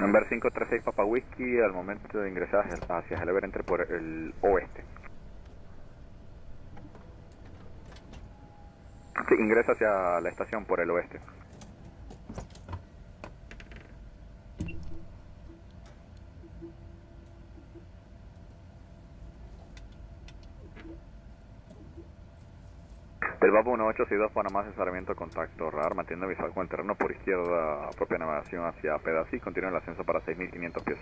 Number 536 Papa Whiskey, al momento de ingresar hacia el Everenter por el oeste. Sí, ingresa hacia la estación por el oeste. Del Papa 1862 Panamá, asesoramiento, contacto radar, manteniendo visual con el terreno por izquierda, propia navegación hacia Pedasí, continúa el ascenso para 6.500 pies.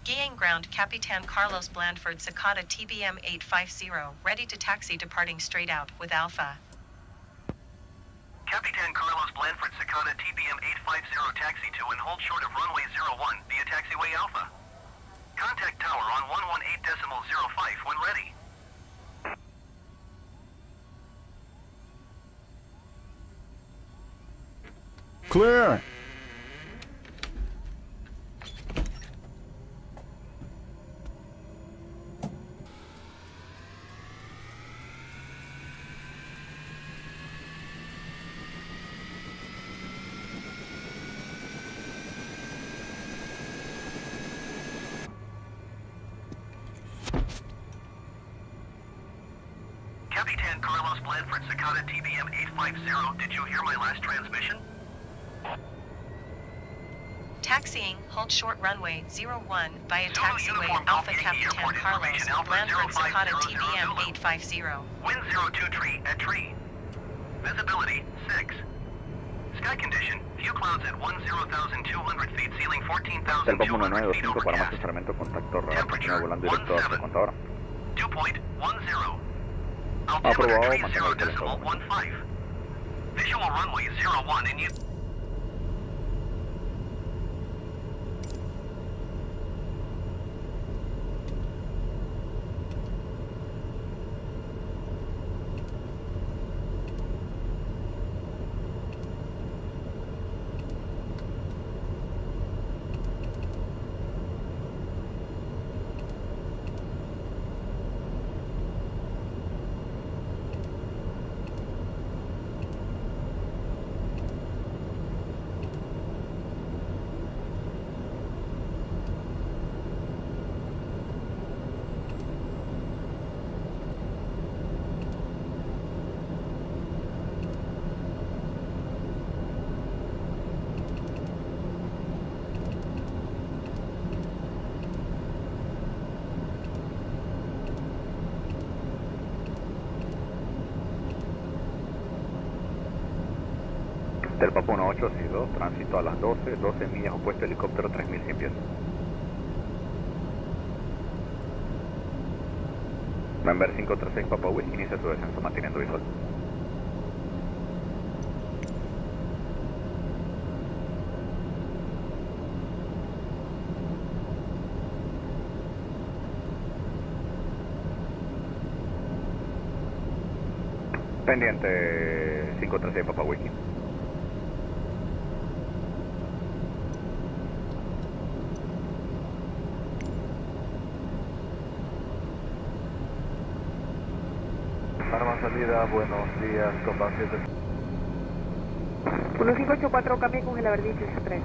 Gaining ground, Capitan Carlos Blandford, Cicada TBM 850, ready to taxi departing straight out with Alpha. Capitan Carlos Blandford, Cicada TBM 850, taxi to and hold short of runway 01 via taxiway Alpha. Contact tower on 118.05 when ready. Clear. Capitan Carlos Blandford, Cicada TBM 850, did you hear my last transmission? Taxiing, hold short runway 01 via Zulu taxiway Uniform Alpha Golf Yankee Capitan Airport Carlos information, Alpha Blandford, Cicada 0500 TBM Zulu. 850. Wind 02 tree at tree. Visibility 6. Sky condition, few clouds at 10,200 feet, ceiling Del Papa 14,200 feet 1925 Panamá, overcast. asesoramiento, contacto radar, continúa Temperature volando directo hacia 17. contadora. 2.10. Aprobado, Altimeter mantenga el 30.15. Visual runway 01 in use. Del Papa 1862, tránsito a las 12 millas opuesto, helicóptero 3.100 pies. Number 536 Papa Whiskey, inicia su descenso manteniendo visual. Pendiente 536 Papa Whiskey. Arma salida, buenos días, Copa 7. 1584, cambie con el Averdeen 3.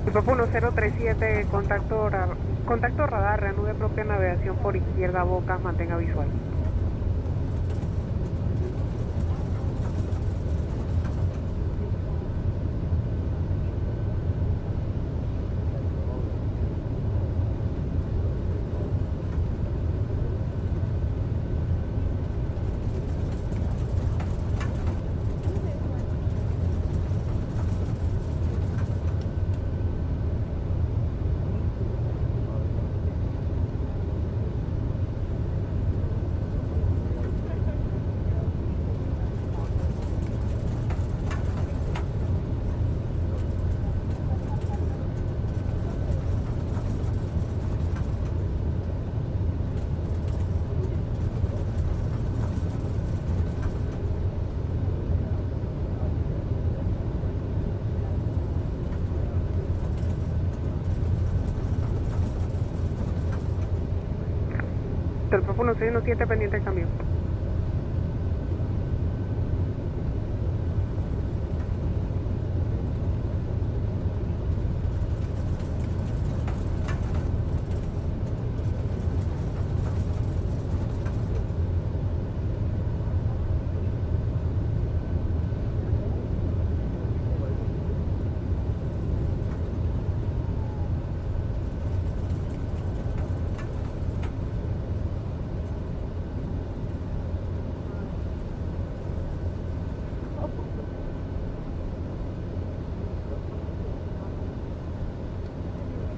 El Papa 1037, contacto radar, reanude propia navegación por izquierda, Bocas, mantenga visual. El Papa 1617, pendiente el cambio.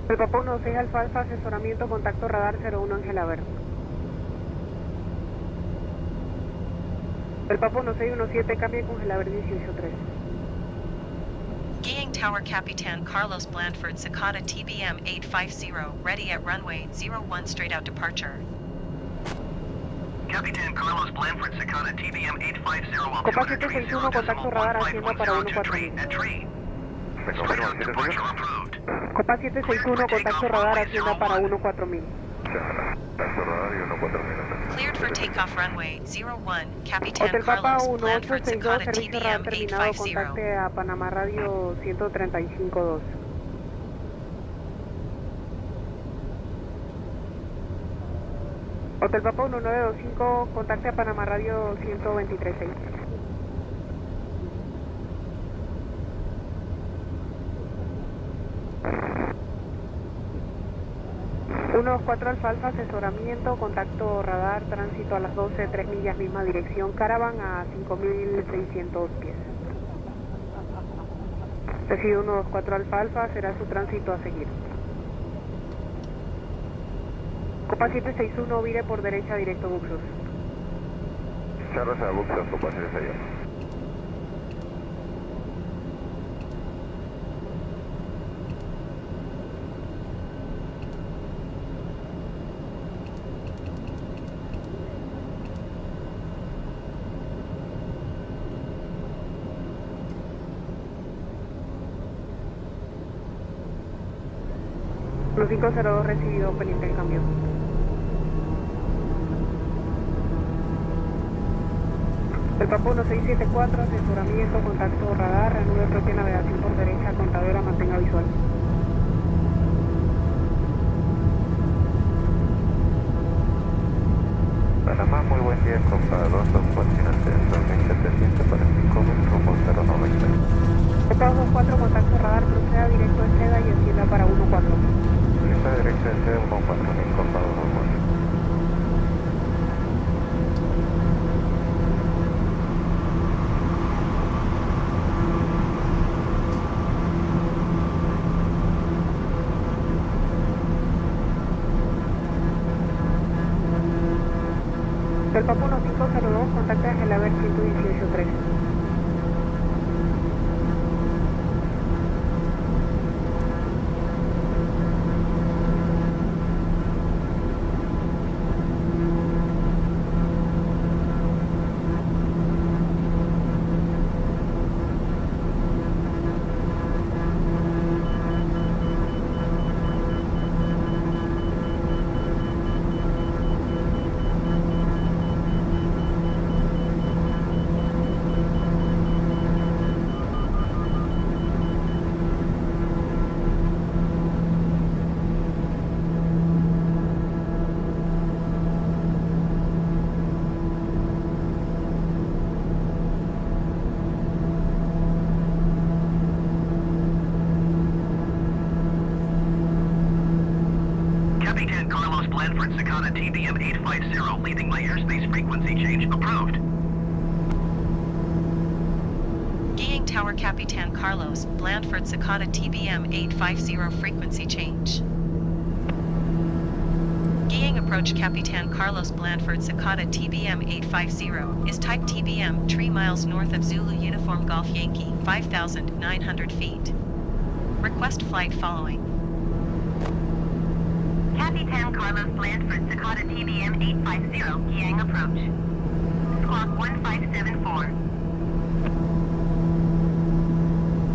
El Papa 16 Alfa Alfa, asesoramiento, contacto radar 01 Ángela Verde. El Papa 1617, cambio con Ángela Verde 183. Skiing Tower Capitan Carlos Blandford Cicada TBM 850, ready at runway 01 straight out departure. Capitan Carlos Blandford Cicada TBM 850. Copa 761, contacto radar hacienda para 14000. At tree. ¿Me confirma el Departure 761? approved. Copa 761, contacto radar hacienda para 14000. Contacto radar y 14000. Cleared for takeoff runway 01, Capitan Hotel Papa Carlos Blandford 1862, Cicada servicio radar TBM terminado, 850. contacte a Panamá Radio 135.2. Hotel Papa 1925, contacte a Panamá Radio 123.6. Uno 4 Alfa Alfa, asesoramiento, contacto radar, tránsito a las 12, 3 millas, misma dirección, Caravan a 5.600 pies. Recibe 124 Alfa Alfa, será su tránsito a seguir. Copa 761, vire por derecha directo Buxos. Cerro a Buxos, Copa 761. Los 502 recibido, pendiente el cambio. El Papa 1674, asesoramiento, contacto radar, reanude propia navegación por derecha, contadora, mantenga visual. Panamá, muy buen día, Copa 2, continente 2700 para 5 rumbo 090. Copa 24, contacto radar, proceda directo en seda y encienda para 14. Lista directa de C 14000, Copa 24. El Papa 1502, contacte a Gelaber 118.3. Blandford Cicada TBM 850, leading my airspace frequency change. Approved. Geeing Tower Capitan Carlos, Blandford Cicada TBM 850 frequency change. Geeing approach Capitan Carlos Blandford Cicada TBM 850 is type TBM 3 miles north of Zulu Uniform Golf Yankee 5,900 feet. Request flight following. Capitan Carlos Blandford Cicada TBM 850, Geeing approach. Squawk 1574.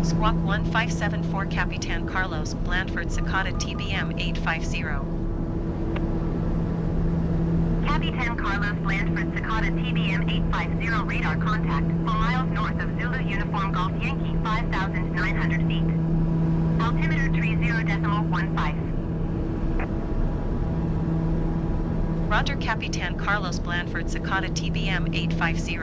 Squawk 1574 Capitan Carlos Blandford Cicada TBM 850. Capitan Carlos Blandford Cicada TBM 850, radar contact 4 miles north of Zulu Uniform Golf Yankee 5,900 feet. Altimeter 30.15. Roger Capitan Carlos Blandford Cicada TBM 850.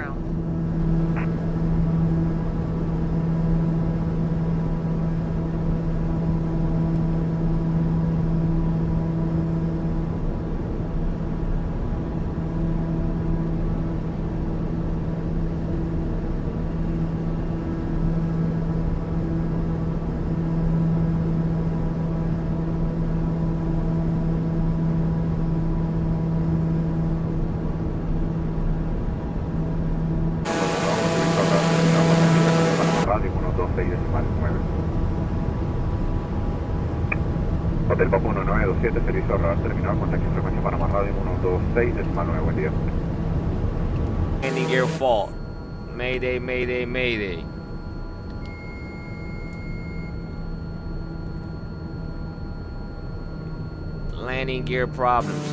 Hotel Papa 1927, servicio radar terminal, contacto frecuencia Panamá Radio 126.9, buen día. Landing gear fault. Mayday, mayday, mayday. Landing gear problems.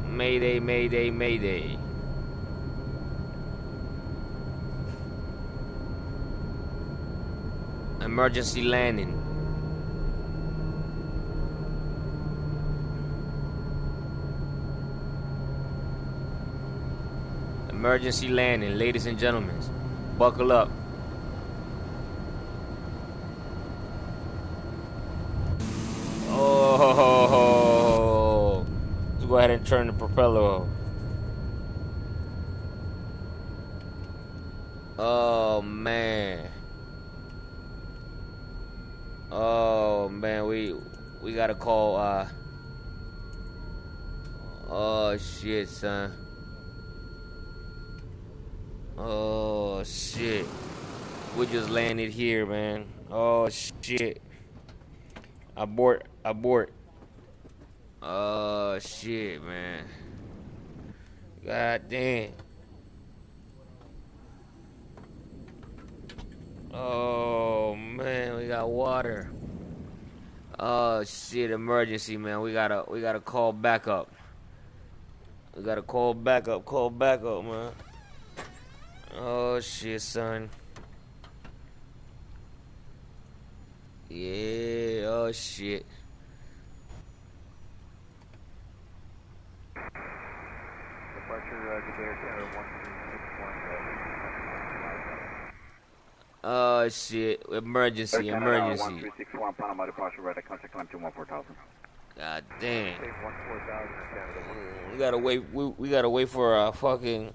Mayday, mayday, mayday. Emergency landing. Emergency landing, ladies and gentlemen. Buckle up. Oh, let's go ahead and turn the propeller off. Oh man. Oh man, we gotta call. Oh shit, son. Oh shit. We just landed here, man. Oh shit. Abort. Oh shit, man. God damn. Oh man, we got water. Oh shit, emergency, man. We gotta call backup. We gotta call backup, man. Oh shit, son. Yeah, oh shit. Oh shit, emergency. 1361 Panama departure ready, contact climb to 14,000. God damn. We gotta wait for a fucking